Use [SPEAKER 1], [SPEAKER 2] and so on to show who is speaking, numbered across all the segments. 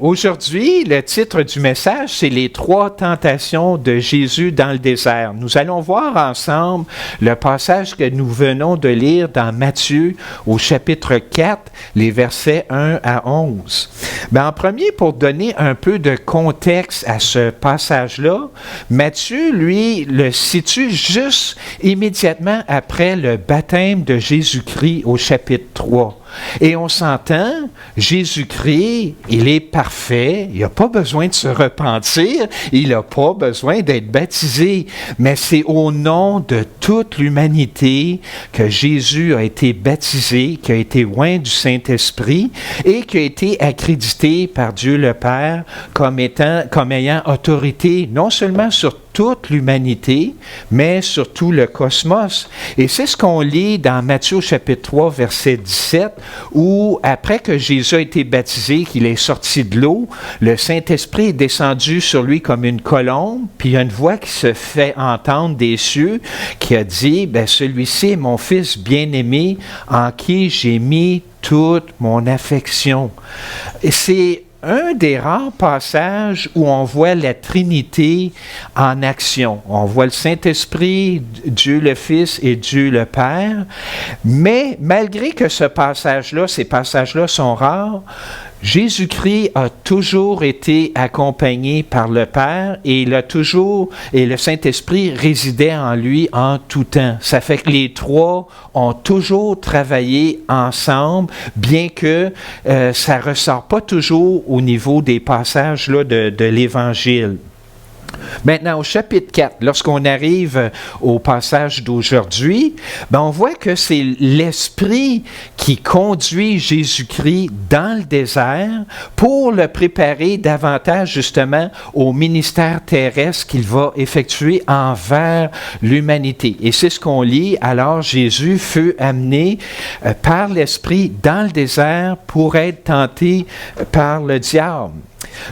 [SPEAKER 1] Aujourd'hui, le titre du message, c'est les 3 tentations de Jésus dans le désert. Nous allons voir ensemble le passage que nous venons de lire dans Matthieu au chapitre 4, les versets 1 à 11. En premier, pour donner un peu de contexte à ce passage-là, Matthieu, lui, le situe juste immédiatement après le baptême de Jésus-Christ au chapitre 3. Et on s'entend, Jésus-Christ, il est parfait, il n'a pas besoin de se repentir, il n'a pas besoin d'être baptisé, mais c'est au nom de toute l'humanité que Jésus a été baptisé, qui a été oint du Saint-Esprit et qui a été accrédité par Dieu le Père comme ayant autorité non seulement sur toute l'humanité, mais surtout le cosmos. Et c'est ce qu'on lit dans Matthieu chapitre 3, verset 17, où après que Jésus a été baptisé, qu'il est sorti de l'eau, le Saint-Esprit est descendu sur lui comme une colombe, puis il y a une voix qui se fait entendre des cieux, qui a dit, « Celui-ci est mon Fils bien-aimé, en qui j'ai mis toute mon affection. » Et c'est un des rares passages où on voit la Trinité en action. On voit le Saint-Esprit, Dieu le Fils et Dieu le Père. Mais malgré que ces passages-là sont rares, Jésus-Christ a toujours été accompagné par le Père et le Saint-Esprit résidait en lui en tout temps. Ça fait que les 3 ont toujours travaillé ensemble, bien que ça ne ressort pas toujours au niveau des passages là, de l'Évangile. Maintenant, au chapitre 4, lorsqu'on arrive au passage d'aujourd'hui, on voit que c'est l'Esprit qui conduit Jésus-Christ dans le désert pour le préparer davantage justement au ministère terrestre qu'il va effectuer envers l'humanité. Et c'est ce qu'on lit. Alors Jésus fut amené par l'Esprit dans le désert pour être tenté par le diable.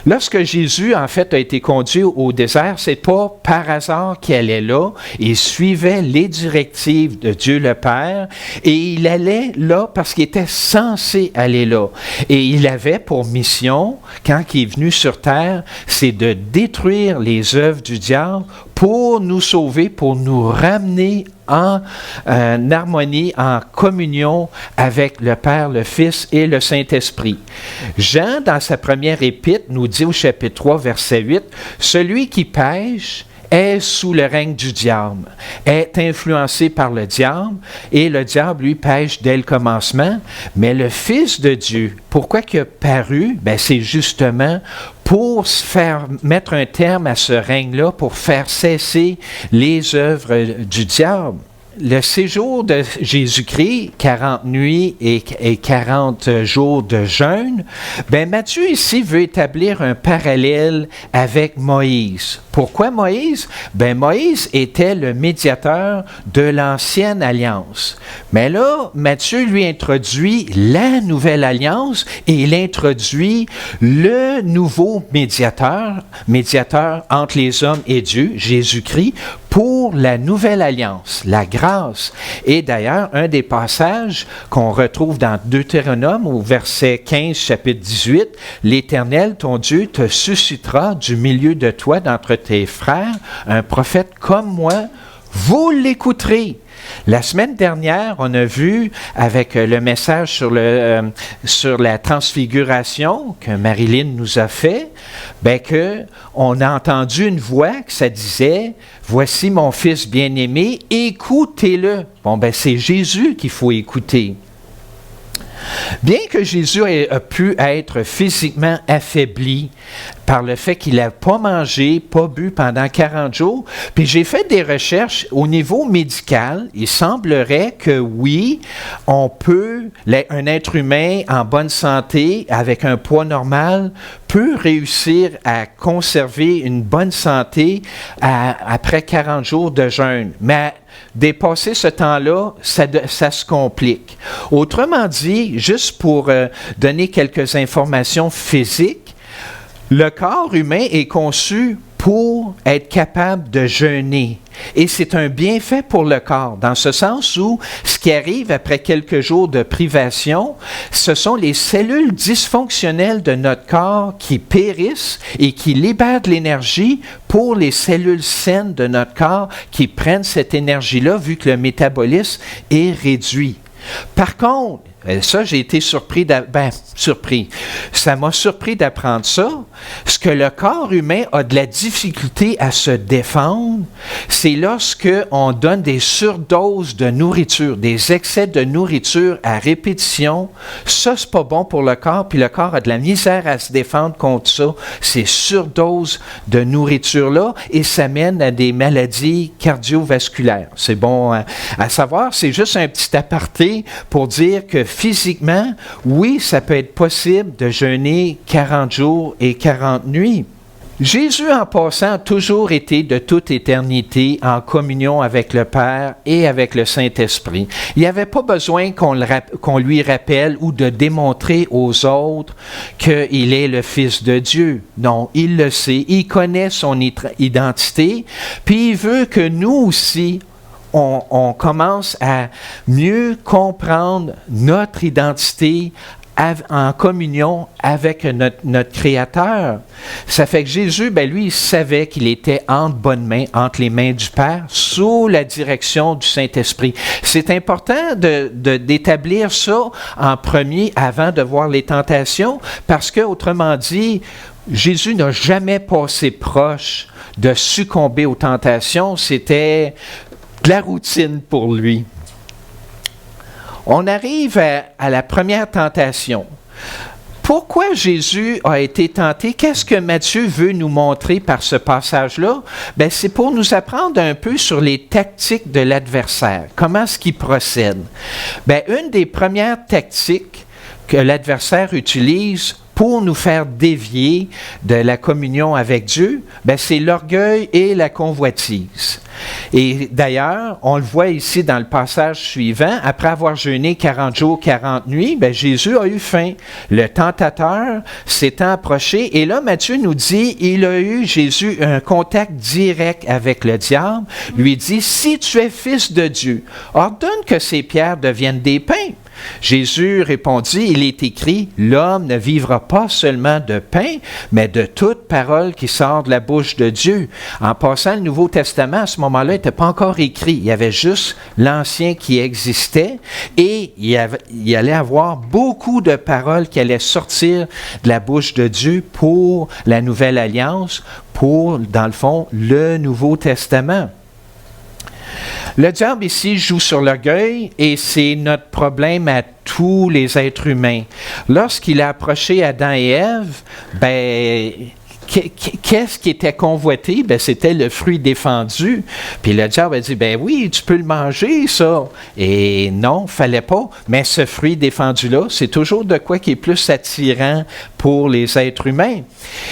[SPEAKER 1] Lorsque Jésus, en fait, a été conduit au désert, c'est pas par hasard qu'il allait là. Il suivait les directives de Dieu le Père et il allait là parce qu'il était censé aller là. Et il avait pour mission, quand il est venu sur terre, c'est de détruire les œuvres du diable pour nous sauver, pour nous ramener en harmonie, en communion avec le Père, le Fils et le Saint-Esprit. Jean, dans sa première épître, nous dit au chapitre 3, verset 8, « Celui qui pêche est sous le règne du diable, est influencé par le diable, et le diable, lui, pêche dès le commencement, mais le Fils de Dieu, pourquoi qu'il a paru? C'est justement pour mettre un terme à ce règne-là, pour faire cesser les œuvres du diable. Le séjour de Jésus-Christ, 40 nuits et 40 jours de jeûne, Matthieu ici veut établir un parallèle avec Moïse. Pourquoi Moïse? Moïse était le médiateur de l'ancienne alliance. Mais là, Matthieu lui introduit la nouvelle alliance et il introduit le nouveau médiateur entre les hommes et Dieu, Jésus-Christ, pour la nouvelle alliance, la grâce. Et d'ailleurs, un des passages qu'on retrouve dans Deutéronome, au verset 15, chapitre 18, « L'Éternel, ton Dieu, te suscitera du milieu de toi, d'entre tes frères, un prophète comme moi, vous l'écouterez. » La semaine dernière, on a vu avec le message sur la transfiguration que Marilyn nous a fait, qu'on a entendu une voix que ça disait « Voici mon Fils bien-aimé, écoutez-le. » C'est Jésus qu'il faut écouter. Bien que Jésus ait pu être physiquement affaibli par le fait qu'il n'a pas mangé, pas bu pendant 40 jours, puis j'ai fait des recherches au niveau médical, il semblerait que oui, on peut, un être humain en bonne santé, avec un poids normal, peut réussir à conserver une bonne santé après 40 jours de jeûne. Mais dépasser ce temps-là, ça se complique. Autrement dit, juste pour donner quelques informations physiques, le corps humain est conçu pour être capable de jeûner. Et c'est un bienfait pour le corps, dans ce sens où ce qui arrive après quelques jours de privation, ce sont les cellules dysfonctionnelles de notre corps qui périssent et qui libèrent de l'énergie pour les cellules saines de notre corps qui prennent cette énergie-là vu que le métabolisme est réduit. Par contre, ça, j'ai été surpris. Ça m'a surpris d'apprendre ça. Ce que le corps humain a de la difficulté à se défendre, c'est lorsque on donne des surdoses de nourriture, des excès de nourriture à répétition. Ça, c'est pas bon pour le corps, puis le corps a de la misère à se défendre contre ça, ces surdoses de nourriture-là, et ça mène à des maladies cardiovasculaires. C'est bon à savoir. C'est juste un petit aparté pour dire que physiquement, oui, ça peut être possible de jeûner 40 jours et 40 nuits. Jésus, en passant, a toujours été de toute éternité en communion avec le Père et avec le Saint-Esprit. Il n'y avait pas besoin qu'on lui rappelle ou de démontrer aux autres qu'il est le Fils de Dieu. Non, il le sait, il connaît son identité, puis il veut que nous aussi, on commence à mieux comprendre notre identité en communion avec notre Créateur. Ça fait que Jésus, lui, il savait qu'il était entre bonnes mains, entre les mains du Père, sous la direction du Saint-Esprit. C'est important d'établir ça en premier avant de voir les tentations, parce que, autrement dit, Jésus n'a jamais passé proche de succomber aux tentations. C'était de la routine pour lui. On arrive à la première tentation. Pourquoi Jésus a été tenté? Qu'est-ce que Matthieu veut nous montrer par ce passage-là? C'est pour nous apprendre un peu sur les tactiques de l'adversaire. Comment est-ce qu'il procède? Une des premières tactiques que l'adversaire utilise pour nous faire dévier de la communion avec Dieu, c'est l'orgueil et la convoitise. Et d'ailleurs, on le voit ici dans le passage suivant, après avoir jeûné 40 jours, 40 nuits, Jésus a eu faim. Le tentateur s'étant approché, et là, Matthieu nous dit, Jésus, un contact direct avec le diable, lui dit, « Si tu es fils de Dieu, ordonne que ces pierres deviennent des pains. » Jésus répondit, il est écrit, « L'homme ne vivra pas seulement de pain, mais de toute parole qui sort de la bouche de Dieu. » En passant, le Nouveau Testament, à ce moment-là, n'était pas encore écrit. Il y avait juste l'Ancien qui existait et il allait avoir beaucoup de paroles qui allaient sortir de la bouche de Dieu pour la Nouvelle Alliance, pour, dans le fond, le Nouveau Testament. Le diable ici joue sur l'orgueil et c'est notre problème à tous les êtres humains. Lorsqu'il a approché Adam et Ève, qu'est-ce qui était convoité? C'était le fruit défendu. Puis le diable a dit, oui, tu peux le manger, ça. Et non, fallait pas. Mais ce fruit défendu-là, c'est toujours de quoi qui est plus attirant pour les êtres humains.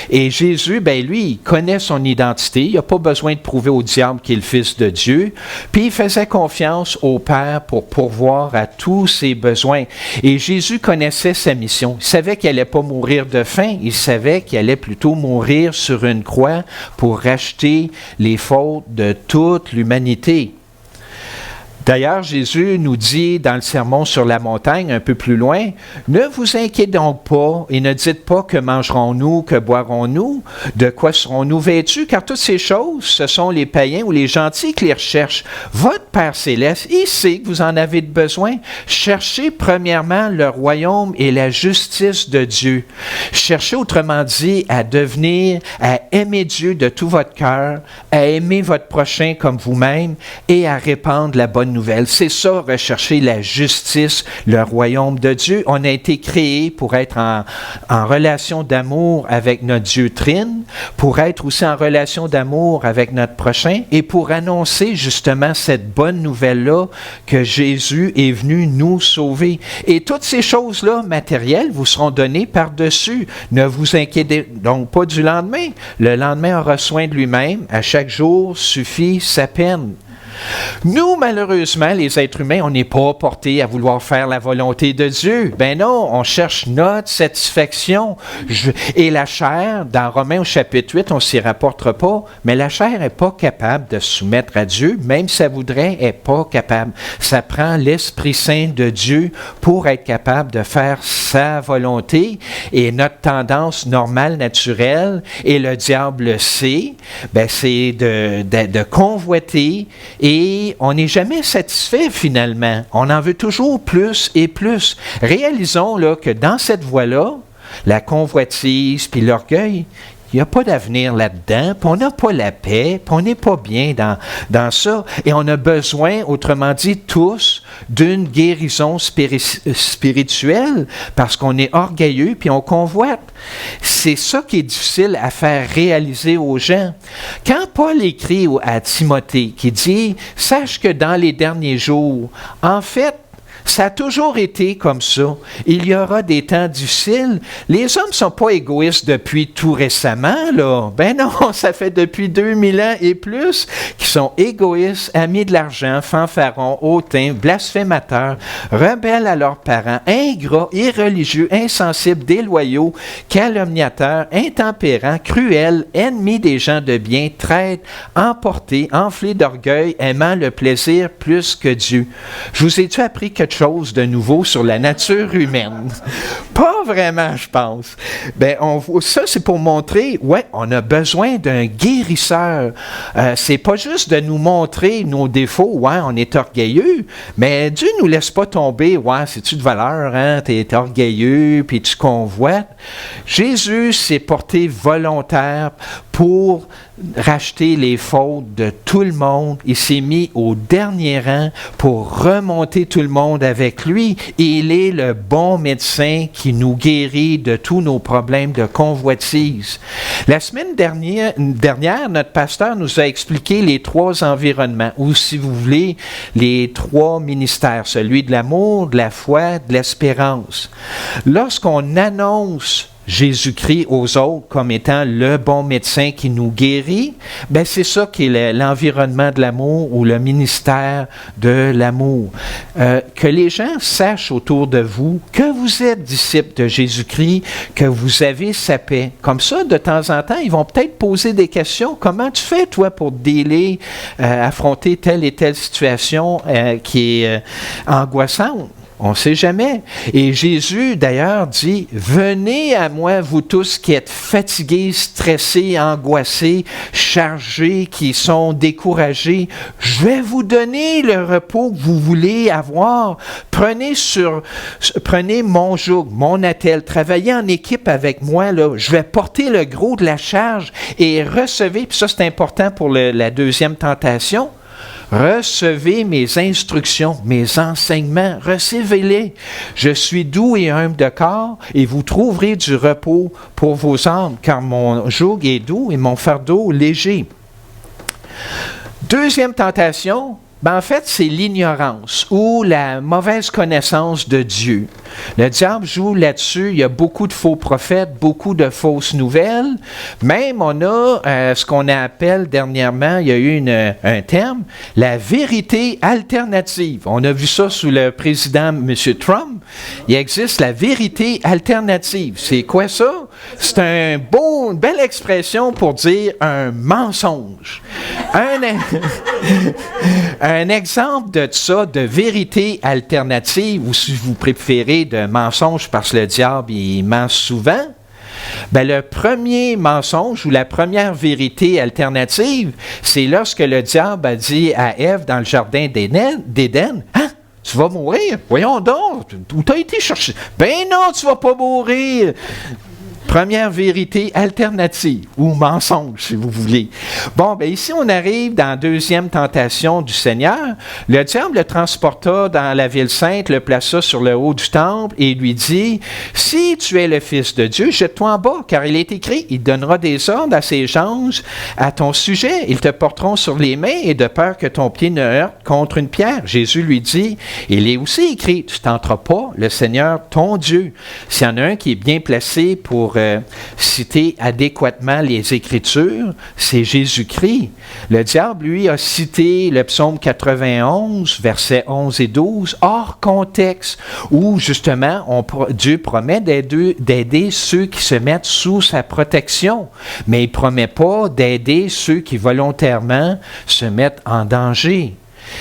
[SPEAKER 1] Et Jésus, lui, il connaît son identité. Il n'a pas besoin de prouver au diable qu'il est le Fils de Dieu. Puis il faisait confiance au Père pour pourvoir à tous ses besoins. Et Jésus connaissait sa mission. Il savait qu'il n'allait pas mourir de faim. Il savait qu'il allait plutôt mourir sur une croix pour racheter les fautes de toute l'humanité. D'ailleurs, Jésus nous dit dans le Sermon sur la montagne, un peu plus loin, « Ne vous inquiétez donc pas et ne dites pas que mangerons-nous, que boirons-nous, de quoi serons-nous vêtus, car toutes ces choses, ce sont les païens ou les gentils qui les recherchent. Votre Père céleste, il sait que vous en avez besoin. Cherchez premièrement le royaume et la justice de Dieu. Cherchez, autrement dit, à aimer Dieu de tout votre cœur, à aimer votre prochain comme vous-même et à répandre la bonne nouvelle. C'est ça, rechercher la justice, le royaume de Dieu. On a été créé pour être en relation d'amour avec notre Dieu Trine, pour être aussi en relation d'amour avec notre prochain et pour annoncer justement cette bonne nouvelle-là que Jésus est venu nous sauver. Et toutes ces choses-là matérielles vous seront données par-dessus. Ne vous inquiétez donc pas du lendemain. Le lendemain aura soin de lui-même. À chaque jour suffit sa peine. Nous, malheureusement, les êtres humains, on n'est pas portés à vouloir faire la volonté de Dieu. Ben non, on cherche notre satisfaction. Et la chair, dans Romains au chapitre 8, on s'y rapportera pas, mais la chair n'est pas capable de se soumettre à Dieu, même si elle voudrait, elle n'est pas capable. Ça prend l'Esprit Saint de Dieu pour être capable de faire sa volonté. Et notre tendance normale, naturelle, et le diable le sait, ben c'est de convoiter, et on n'est jamais satisfait finalement. On en veut toujours plus et plus. Réalisons là, que dans cette voie-là, la convoitise puis l'orgueil, il n'y a pas d'avenir là-dedans, puis on n'a pas la paix, puis on n'est pas bien dans ça. Et on a besoin, autrement dit, tous, d'une guérison spirituelle, parce qu'on est orgueilleux, puis on convoite. C'est ça qui est difficile à faire réaliser aux gens. Quand Paul écrit à Timothée, qui dit « Sache que dans les derniers jours, en fait, ça a toujours été comme ça. Il y aura des temps difficiles. Les hommes ne sont pas égoïstes depuis tout récemment, là. Ben non, ça fait depuis 2000 ans et plus qu'ils sont égoïstes, amis de l'argent, fanfarons, hautains, blasphémateurs, rebelles à leurs parents, ingrats, irreligieux, insensibles, déloyaux, calomniateurs, intempérants, cruels, ennemis des gens de bien, traîtres, emportés, enflés d'orgueil, aimant le plaisir plus que Dieu. Je vous ai-tu appris quelque chose de nouveau sur la nature humaine? Pas vraiment, je pense. Ben, ça, c'est pour montrer, ouais, on a besoin d'un guérisseur. C'est pas juste de nous montrer nos défauts, ouais, on est orgueilleux, mais Dieu nous laisse pas tomber, ouais, c'est-tu de valeur, hein, t'es orgueilleux, puis tu convoites. Jésus s'est porté volontaire pour racheter les fautes de tout le monde. Il s'est mis au dernier rang pour remonter tout le monde avec lui. Et il est le bon médecin qui nous guérit de tous nos problèmes de convoitise. La semaine dernière, notre pasteur nous a expliqué les 3 environnements, ou si vous voulez, les 3 ministères, celui de l'amour, de la foi, de l'espérance. Lorsqu'on annonce Jésus-Christ aux autres comme étant le bon médecin qui nous guérit, ben c'est ça qui est l'environnement de l'amour ou le ministère de l'amour. Que les gens sachent autour de vous que vous êtes disciples de Jésus-Christ, que vous avez sa paix. Comme ça, de temps en temps, ils vont peut-être poser des questions. Comment tu fais, toi, pour affronter telle et telle situation qui est angoissante? On ne sait jamais. Et Jésus, d'ailleurs, dit, « Venez à moi, vous tous qui êtes fatigués, stressés, angoissés, chargés, qui sont découragés. Je vais vous donner le repos que vous voulez avoir. Prenez mon joug, mon attelle, travaillez en équipe avec moi. Là. Je vais porter le gros de la charge et recevez, puis ça c'est important pour la deuxième tentation, recevez mes instructions, mes enseignements, recevez-les. Je suis doux et humble de corps, et vous trouverez du repos pour vos âmes, car mon joug est doux et mon fardeau léger. Deuxième tentation, ben en fait, c'est l'ignorance ou la mauvaise connaissance de Dieu. Le diable joue là-dessus. Il y a beaucoup de faux prophètes, beaucoup de fausses nouvelles. Même, on a ce qu'on appelle dernièrement, il y a eu un terme, la vérité alternative. On a vu ça sous le président M. Trump. Il existe la vérité alternative. C'est quoi ça? C'est une belle expression pour dire un mensonge. Un exemple de ça, de vérité alternative, ou si vous préférez, de mensonge, parce que le diable, il ment souvent. Ben, le premier mensonge ou la première vérité alternative, c'est lorsque le diable a dit à Ève dans le jardin d'Éden, « Hein? Tu vas mourir? Voyons donc, où t'as été chercher? Ben non, tu vas pas mourir! » Première vérité alternative, ou mensonge, si vous voulez. Bon, bien ici, on arrive dans la deuxième tentation du Seigneur. Le diable le transporta dans la ville sainte, le plaça sur le haut du temple et lui dit, « Si tu es le Fils de Dieu, jette-toi en bas, car il est écrit, il donnera des ordres à ses anges à ton sujet. Ils te porteront sur les mains et de peur que ton pied ne heurte contre une pierre. » Jésus lui dit, « Il est aussi écrit, tu ne tenteras pas le Seigneur, ton Dieu. » S'il y en a un qui est bien placé pour citer adéquatement les Écritures, c'est Jésus-Christ. Le diable, lui, a cité le psaume 91, versets 11 et 12, hors contexte, où justement Dieu promet d'aider ceux qui se mettent sous sa protection, mais il ne promet pas d'aider ceux qui volontairement se mettent en danger.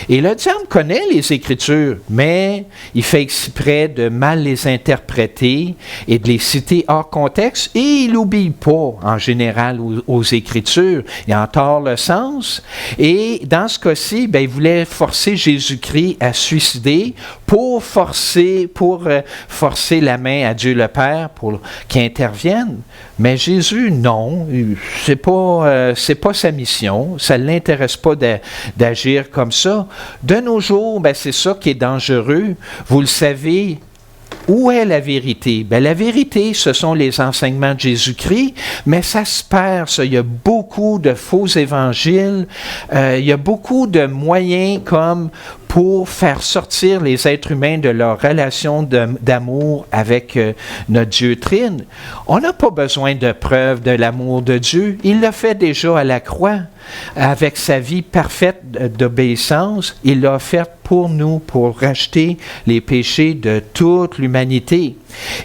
[SPEAKER 1] Et le diable connaît les Écritures, mais il fait exprès de mal les interpréter et de les citer hors contexte, et il n'obéit pas en général aux Écritures. Il en tord le sens. Et dans ce cas-ci, il voulait forcer Jésus-Christ à se suicider pour forcer la main à Dieu le Père pour qu'il intervienne. Mais Jésus, non, c'est pas sa mission. Ça ne l'intéresse pas d'agir comme ça. De nos jours, c'est ça qui est dangereux. Vous le savez, où est la vérité? La vérité, ce sont les enseignements de Jésus-Christ, mais ça se perd, ça. Il y a beaucoup de faux évangiles, il y a beaucoup de moyens comme pour faire sortir les êtres humains de leur relation d'amour avec notre Dieu Trine. On n'a pas besoin de preuves de l'amour de Dieu. Il l'a fait déjà à la croix. Avec sa vie parfaite d'obéissance, il l'a offerte pour nous, pour racheter les péchés de toute l'humanité.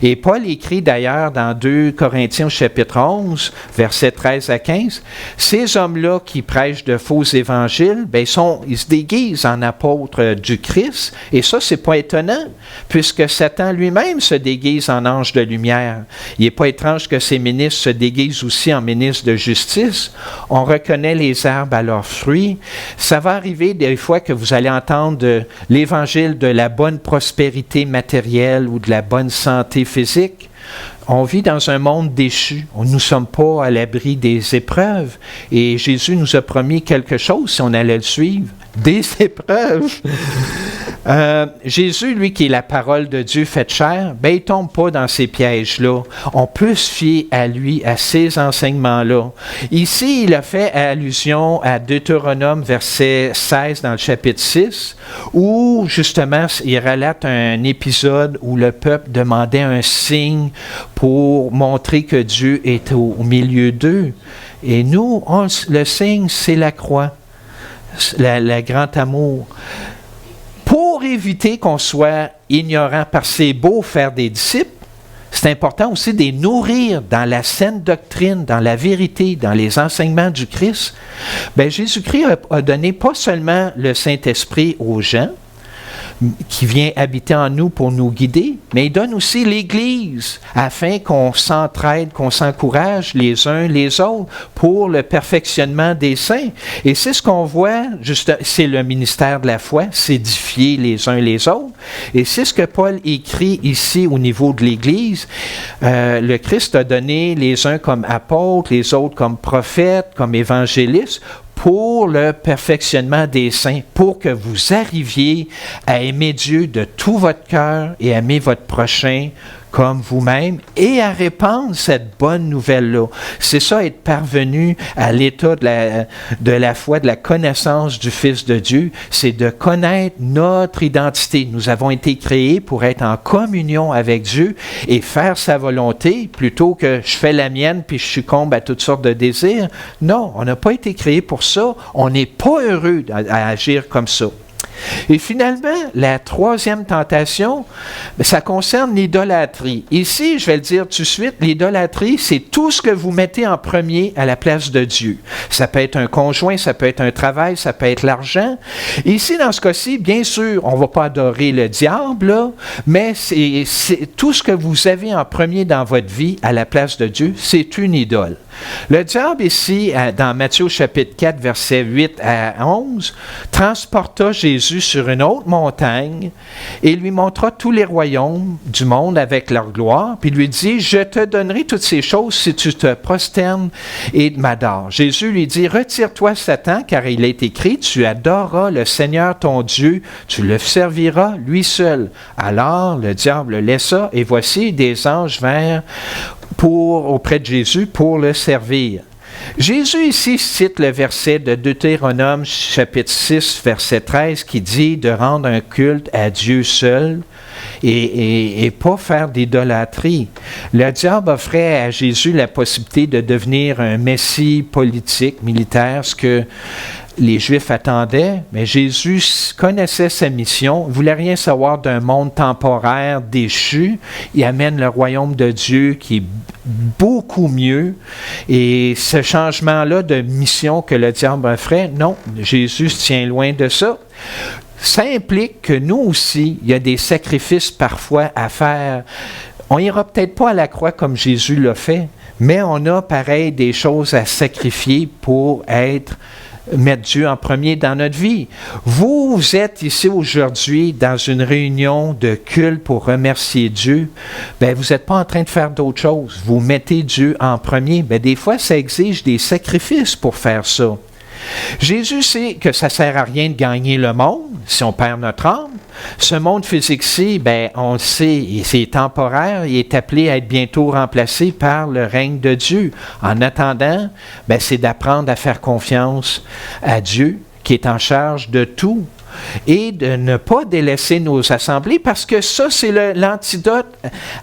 [SPEAKER 1] Et Paul écrit d'ailleurs dans 2 Corinthiens chapitre 11, versets 13 à 15, « Ces hommes-là qui prêchent de faux évangiles, ils se déguisent en apôtres du Christ. » Et ça, c'est pas étonnant, puisque Satan lui-même se déguise en ange de lumière. Il n'est pas étrange que ses ministres se déguisent aussi en ministres de justice. On reconnaît les arbres à leurs fruits. Ça va arriver des fois que vous allez entendre l'évangile de la bonne prospérité matérielle ou de la bonne santé physique. On vit dans un monde déchu. Nous ne sommes pas à l'abri des épreuves. Et Jésus nous a promis quelque chose si on allait le suivre. Des épreuves. Jésus, lui, qui est la parole de Dieu faite chair, il ne tombe pas dans ces pièges-là. On peut se fier à lui, à ces enseignements-là. Ici, il a fait allusion à Deutéronome, verset 16, dans le chapitre 6, où, justement, il relate un épisode où le peuple demandait un signe pour montrer que Dieu est au milieu d'eux. Et nous, le signe, c'est la croix, le grand amour. Pour éviter qu'on soit ignorant, parce que c'est beau faire des disciples, c'est important aussi de les nourrir dans la saine doctrine, dans la vérité, dans les enseignements du Christ. Jésus-Christ a donné pas seulement le Saint-Esprit aux gens, qui vient habiter en nous pour nous guider, mais il donne aussi l'Église afin qu'on s'entraide, qu'on s'encourage les uns les autres pour le perfectionnement des saints. Et c'est ce qu'on voit, c'est le ministère de la foi, s'édifier les uns les autres. Et c'est ce que Paul écrit ici au niveau de l'Église. Le Christ a donné les uns comme apôtres, les autres comme prophètes, comme évangélistes, pour le perfectionnement des saints, pour que vous arriviez à aimer Dieu de tout votre cœur et aimer votre prochain comme vous-même et à répandre cette bonne nouvelle-là. C'est ça, être parvenu à l'état de la foi, de la connaissance du Fils de Dieu, c'est de connaître notre identité. Nous avons été créés pour être en communion avec Dieu et faire sa volonté plutôt que je fais la mienne puis je succombe à toutes sortes de désirs. Non, on n'a pas été créés pour ça. On n'est pas heureux à agir comme ça. Et finalement, la troisième tentation, ça concerne l'idolâtrie. Ici, je vais le dire tout de suite, l'idolâtrie, c'est tout ce que vous mettez en premier à la place de Dieu. Ça peut être un conjoint, ça peut être un travail, ça peut être l'argent. Ici, dans ce cas-ci, bien sûr, on ne va pas adorer le diable, là, mais c'est tout ce que vous avez en premier dans votre vie à la place de Dieu, c'est une idole. Le diable ici, dans Matthieu chapitre 4, versets 8 à 11, transporta Jésus sur une haute montagne et lui montra tous les royaumes du monde avec leur gloire, puis lui dit, « Je te donnerai toutes ces choses si tu te prosternes et m'adores. » Jésus lui dit, « Retire-toi, Satan, car il est écrit, tu adoreras le Seigneur ton Dieu, tu le serviras lui seul. » Alors le diable le laissa, et voici des anges vinrent auprès de Jésus pour le servir. Jésus ici cite le verset de Deutéronome chapitre 6 verset 13 qui dit de rendre un culte à Dieu seul. et pas faire d'idolâtrie. Le diable offrait à Jésus la possibilité de devenir un messie politique, militaire, ce que les Juifs attendaient, mais Jésus connaissait sa mission, ne voulait rien savoir d'un monde temporaire déchu. Il amène le royaume de Dieu qui est beaucoup mieux. Et ce changement-là de mission que le diable ferait, non, Jésus se tient loin de ça. Ça implique que nous aussi, il y a des sacrifices parfois à faire. On n'ira peut-être pas à la croix comme Jésus l'a fait, mais on a pareil des choses à sacrifier pour mettre Dieu en premier dans notre vie. Vous êtes ici aujourd'hui dans une réunion de culte pour remercier Dieu. Bien, vous n'êtes pas en train de faire d'autres choses. Vous mettez Dieu en premier. Bien, des fois, ça exige des sacrifices pour faire ça. Jésus sait que ça ne sert à rien de gagner le monde si on perd notre âme. Ce monde physique-ci, bien, on le sait, c'est temporaire, il est appelé à être bientôt remplacé par le règne de Dieu. En attendant, bien, c'est d'apprendre à faire confiance à Dieu qui est en charge de tout. Et de ne pas délaisser nos assemblées, parce que ça, c'est l'antidote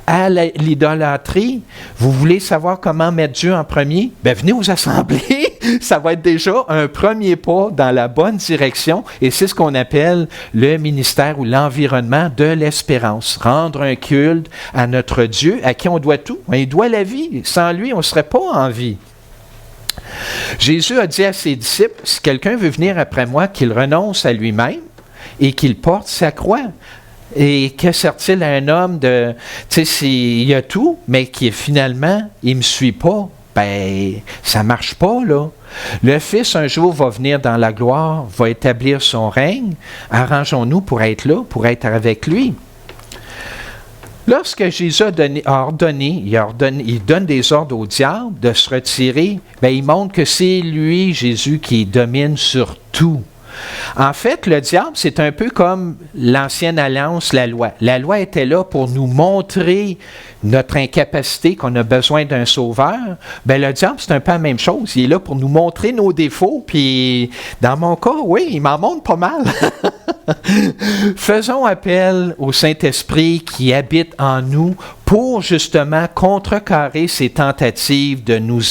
[SPEAKER 1] à l'idolâtrie. Vous voulez savoir comment mettre Dieu en premier? Bien, venez aux assemblées. Ça va être déjà un premier pas dans la bonne direction. Et c'est ce qu'on appelle le ministère ou l'environnement de l'espérance. Rendre un culte à notre Dieu, à qui on doit tout. Il doit la vie. Sans lui, on ne serait pas en vie. Jésus a dit à ses disciples, si quelqu'un veut venir après moi, qu'il renonce à lui-même et qu'il porte sa croix. Et que sert-il à un homme de, tu sais, il y a tout, mais qui finalement, il ne me suit pas? Ben, ça ne marche pas, là. Le Fils, un jour, va venir dans la gloire, va établir son règne. Arrangeons-nous pour être là, pour être avec lui. Lorsque Jésus il donne des ordres au diable de se retirer, bien, il montre que c'est lui, Jésus, qui domine sur tout. En fait, le diable, c'est un peu comme l'ancienne alliance, la loi. La loi était là pour nous montrer notre incapacité, qu'on a besoin d'un sauveur. Bien, le diable, c'est un peu la même chose. Il est là pour nous montrer nos défauts, puis dans mon cas, oui, il m'en montre pas mal. Faisons appel au Saint-Esprit qui habite en nous pour justement contrecarrer ces tentatives de nous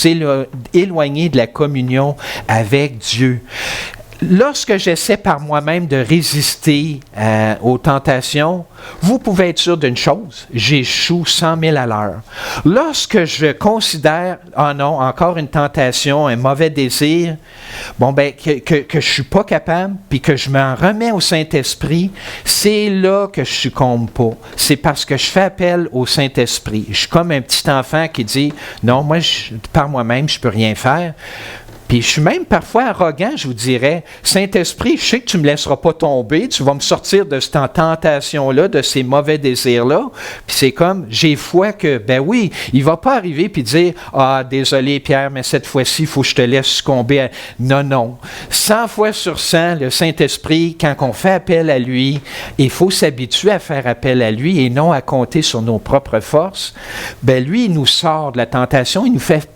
[SPEAKER 1] éloigner de la communion avec Dieu. Lorsque j'essaie par moi-même de résister aux tentations, vous pouvez être sûr d'une chose, j'échoue 100 000 à l'heure. Lorsque je considère, ah non, encore une tentation, un mauvais désir, bon ben que je ne suis pas capable, puis que je m'en remets au Saint-Esprit, c'est là que je succombe pas. C'est parce que je fais appel au Saint-Esprit. Je suis comme un petit enfant qui dit, non, moi, par moi-même, je ne peux rien faire. Puis je suis même parfois arrogant, je vous dirais, Saint-Esprit, je sais que tu ne me laisseras pas tomber, tu vas me sortir de cette tentation-là, de ces mauvais désirs-là. Puis c'est comme, j'ai foi que, ben oui, il ne va pas arriver puis dire, ah, désolé Pierre, mais cette fois-ci, il faut que je te laisse succomber. Non, non. 100 fois sur 100, le Saint-Esprit, quand on fait appel à lui, il faut s'habituer à faire appel à lui et non à compter sur nos propres forces. Ben lui, il nous sort de la tentation, il nous fait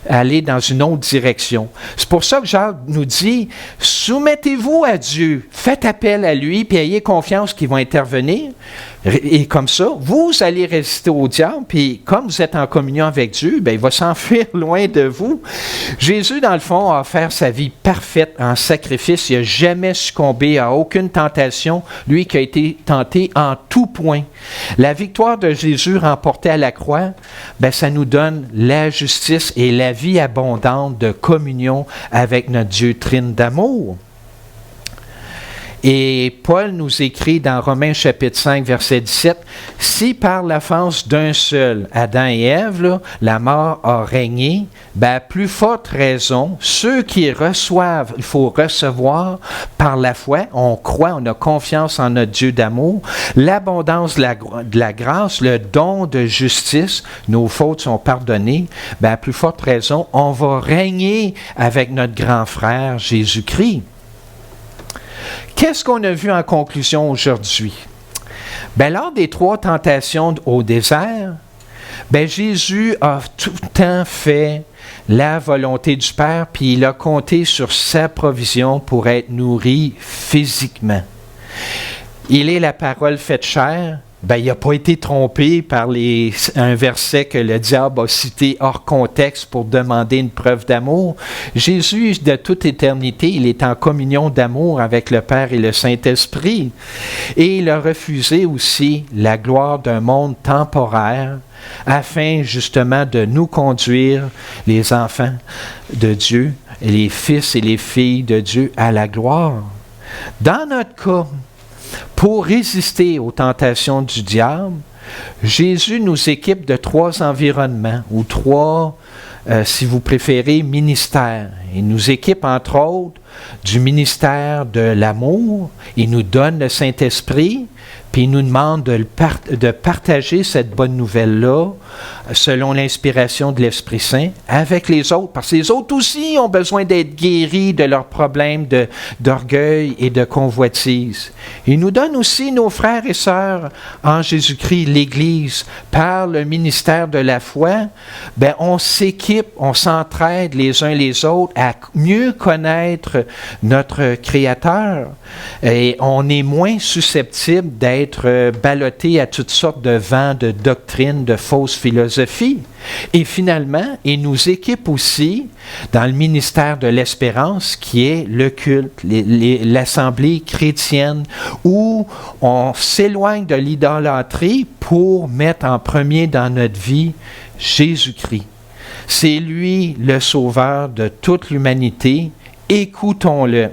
[SPEAKER 1] aller dans une autre direction. C'est pour ça que Jacques nous dit, soumettez-vous à Dieu, faites appel à lui, puis ayez confiance qu'il va intervenir. Et comme ça, vous allez résister au diable, puis comme vous êtes en communion avec Dieu, bien, il va s'enfuir loin de vous. Jésus, dans le fond, a offert sa vie parfaite en sacrifice. Il n'a jamais succombé à aucune tentation, lui qui a été tenté en tout point. La victoire de Jésus remportée à la croix, bien, ça nous donne la justice et la vie abondante de communion avec notre Dieu trine d'amour. Et Paul nous écrit dans Romains chapitre 5, verset 17, « Si par l'offense d'un seul, Adam et Ève, là, la mort a régné, ben, à plus forte raison, ceux qui reçoivent, il faut recevoir par la foi, on croit, on a confiance en notre Dieu d'amour, l'abondance de la grâce, le don de justice, nos fautes sont pardonnées, ben, à plus forte raison, on va régner avec notre grand frère Jésus-Christ. » Qu'est-ce qu'on a vu en conclusion aujourd'hui? Bien, lors des 3 tentations au désert, bien, Jésus a tout le temps fait la volonté du Père, puis il a compté sur sa provision pour être nourri physiquement. Il est la parole faite chair, il n'a pas été trompé par un verset que le diable a cité hors contexte pour demander une preuve d'amour. Jésus, de toute éternité, il est en communion d'amour avec le Père et le Saint-Esprit. Et il a refusé aussi la gloire d'un monde temporaire afin justement de nous conduire, les enfants de Dieu, les fils et les filles de Dieu, à la gloire. Dans notre cas, pour résister aux tentations du diable, Jésus nous équipe de 3 environnements, ou 3, si vous préférez, ministères. Il nous équipe, entre autres, du ministère de l'amour. Il nous donne le Saint-Esprit, puis il nous demande de partager cette bonne nouvelle-là, selon l'inspiration de l'Esprit Saint, avec les autres. Parce que les autres aussi ont besoin d'être guéris de leurs problèmes d'orgueil et de convoitise. Il nous donne aussi nos frères et sœurs en Jésus-Christ, l'Église, par le ministère de la foi. On s'équipe, on s'entraide les uns les autres à mieux connaître notre Créateur. Et on est moins susceptible d'être ballotté à toutes sortes de vents, de doctrines, de fausses philosophies. Et finalement, il nous équipe aussi dans le ministère de l'espérance qui est le culte, l'assemblée chrétienne, où on s'éloigne de l'idolâtrie pour mettre en premier dans notre vie Jésus-Christ. C'est lui le sauveur de toute l'humanité. Écoutons-le.